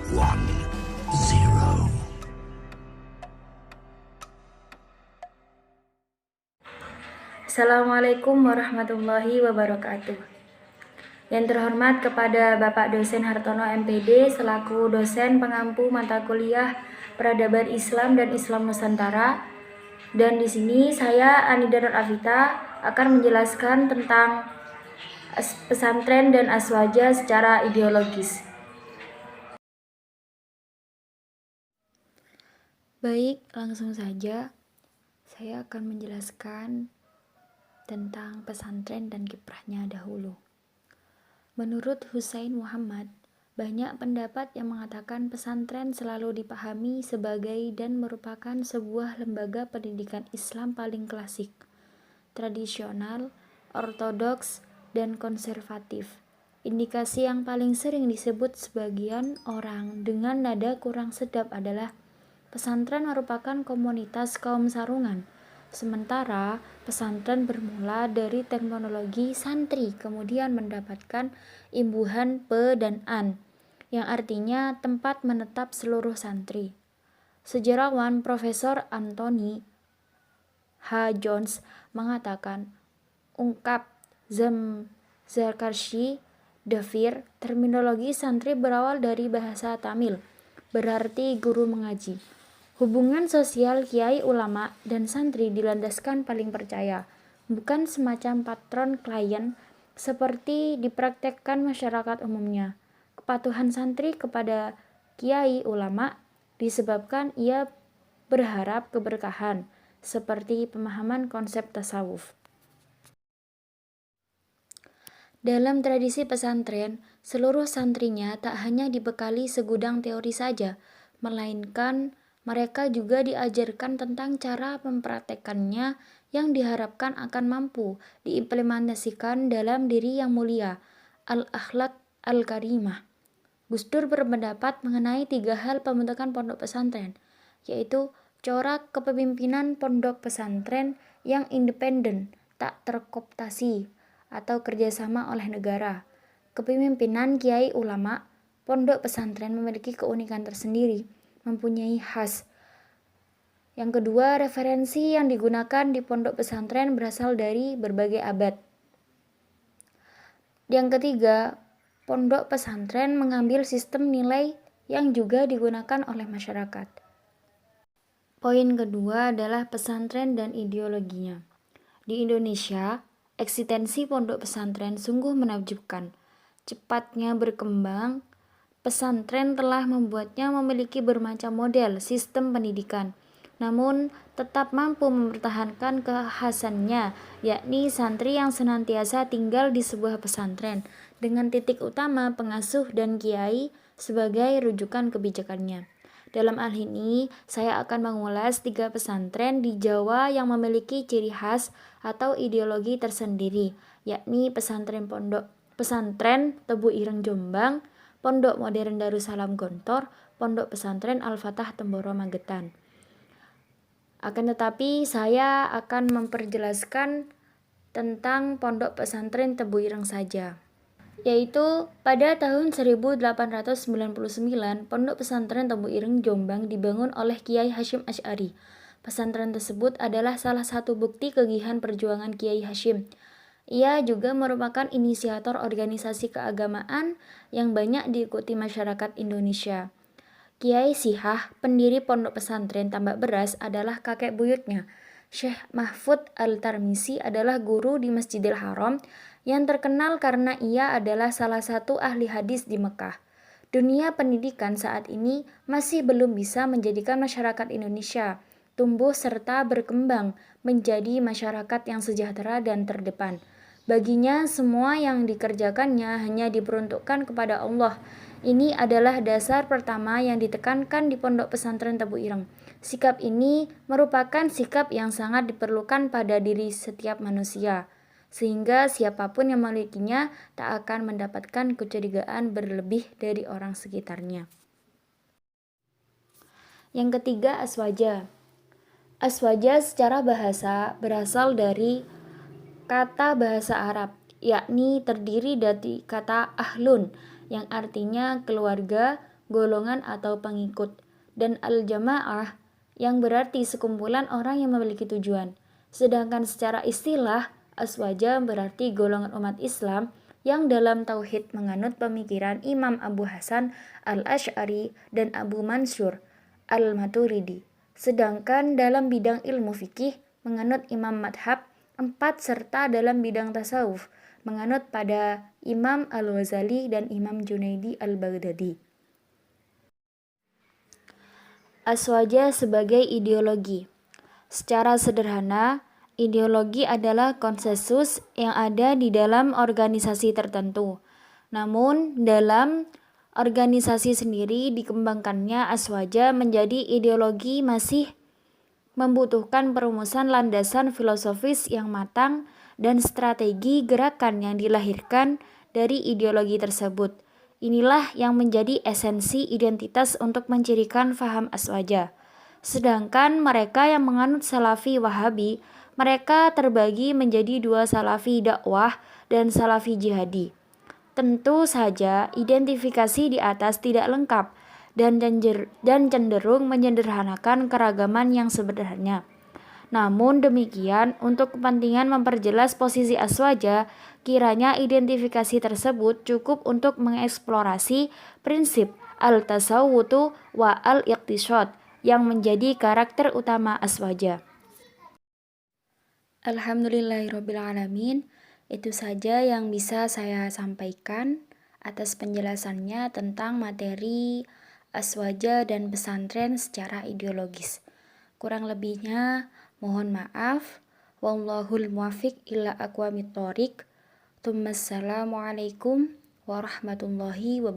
0. Assalamualaikum warahmatullahi wabarakatuh. Yang terhormat kepada Bapak Dosen Hartono MPD selaku dosen pengampu mata kuliah Peradaban Islam dan Islam Nusantara. Dan di sini saya Anida Nur Afita akan menjelaskan tentang pesantren dan aswaja secara ideologis. Baik, langsung saja saya akan menjelaskan tentang pesantren dan kiprahnya dahulu. Menurut Husain Muhammad, banyak pendapat yang mengatakan pesantren selalu dipahami sebagai dan merupakan sebuah lembaga pendidikan Islam paling klasik, tradisional, ortodoks, dan konservatif. Indikasi yang paling sering disebut sebagian orang dengan nada kurang sedap adalah pesantren merupakan komunitas kaum sarungan. Sementara pesantren bermula dari terminologi santri, kemudian mendapatkan imbuhan pe dan an, yang artinya tempat menetap seluruh santri. Sejarawan Profesor Anthony H. Jones mengatakan, ungkap Zakarshi Devir, terminologi santri berawal dari bahasa Tamil, berarti guru mengaji. Hubungan sosial kiai ulama dan santri dilandaskan paling percaya, bukan semacam patron klien seperti dipraktekkan masyarakat umumnya. Kepatuhan santri kepada kiai ulama disebabkan ia berharap keberkahan, seperti pemahaman konsep tasawuf. Dalam tradisi pesantren, seluruh santrinya tak hanya dibekali segudang teori saja, melainkan mereka juga diajarkan tentang cara mempraktekannya yang diharapkan akan mampu diimplementasikan dalam diri yang mulia, al-akhlak al-karimah. Gus Dur berpendapat mengenai 3 hal pembentukan pondok pesantren, yaitu corak kepemimpinan pondok pesantren yang independen, tak terkooptasi atau kerjasama oleh negara. Kepemimpinan kiai ulama, pondok pesantren memiliki keunikan tersendiri, mempunyai khas. Yang kedua, referensi yang digunakan di pondok pesantren berasal dari berbagai abad. Yang ketiga, pondok pesantren mengambil sistem nilai yang juga digunakan oleh masyarakat. Poin kedua adalah pesantren dan ideologinya. Di Indonesia, eksistensi pondok pesantren sungguh menakjubkan. Cepatnya berkembang, pesantren telah membuatnya memiliki bermacam model sistem pendidikan, namun tetap mampu mempertahankan kekhasannya, yakni santri yang senantiasa tinggal di sebuah pesantren dengan titik utama pengasuh dan kiai sebagai rujukan kebijakannya. Dalam hal ini, saya akan mengulas 3 pesantren di Jawa yang memiliki ciri khas atau ideologi tersendiri, yakni pesantren Tebu Ireng Jombang, Pondok Modern Darussalam Gontor, Pondok Pesantren Al-Fatah Temboro Magetan. Akan tetapi saya akan memperjelaskan tentang Pondok Pesantren Tebu Ireng saja. Yaitu pada tahun 1899, Pondok Pesantren Tebu Ireng Jombang dibangun oleh Kiai Hasyim Asy'ari. Pesantren tersebut adalah salah satu bukti kegigihan perjuangan Kiai Hasyim. Ia juga merupakan inisiator organisasi keagamaan yang banyak diikuti masyarakat Indonesia. Kiai Sihah, pendiri Pondok Pesantren Tambak Beras, adalah kakek buyutnya. Syekh Mahfud Al-Tarmisi adalah guru di Masjidil Haram yang terkenal karena ia adalah salah satu ahli hadis di Mekah. Dunia pendidikan saat ini masih belum bisa menjadikan masyarakat Indonesia tumbuh serta berkembang menjadi masyarakat yang sejahtera dan terdepan. Baginya semua yang dikerjakannya hanya diperuntukkan kepada Allah. Ini adalah dasar pertama yang ditekankan di Pondok Pesantren Tebu Ireng. Sikap ini merupakan sikap yang sangat diperlukan pada diri setiap manusia, sehingga siapapun yang memilikinya tak akan mendapatkan kecurigaan berlebih dari orang sekitarnya. Yang ketiga, aswaja. Aswaja secara bahasa berasal dari kata bahasa Arab, yakni terdiri dari kata ahlun yang artinya keluarga, golongan atau pengikut, dan al-jamaah yang berarti sekumpulan orang yang memiliki tujuan. Sedangkan secara istilah, aswaja berarti golongan umat Islam yang dalam tauhid menganut pemikiran Imam Abu Hasan al-Asy'ari dan Abu Mansur al-Maturidi. Sedangkan dalam bidang ilmu fikih menganut Imam Madhab 4 serta dalam bidang tasawuf menganut pada Imam Al-Ghazali dan Imam Junaidi al-Baghdadi. Aswaja sebagai ideologi. Secara sederhana, ideologi adalah konsensus yang ada di dalam organisasi tertentu. Namun, dalam organisasi sendiri dikembangkannya aswaja menjadi ideologi masih membutuhkan perumusan landasan filosofis yang matang dan strategi gerakan yang dilahirkan dari ideologi tersebut. Inilah yang menjadi esensi identitas untuk mencirikan faham aswaja. Sedangkan mereka yang menganut salafi wahabi, mereka terbagi menjadi 2 salafi dakwah dan salafi jihadi. Tentu saja identifikasi di atas tidak lengkap dan cenderung menyederhanakan keragaman yang sebenarnya. Namun demikian, untuk kepentingan memperjelas posisi aswaja, kiranya identifikasi tersebut cukup untuk mengeksplorasi prinsip al-tasawwutu wa al-iqtisad yang menjadi karakter utama aswaja. Alhamdulillahirrabbilalamin. Itu saja yang bisa saya sampaikan atas penjelasannya tentang materi aswaja dan pesantren secara ideologis. Kurang lebihnya mohon maaf. Wallahul muwaffiq ila aqwamit thoriq. Assalamualaikum warahmatullahi wabarakatuh.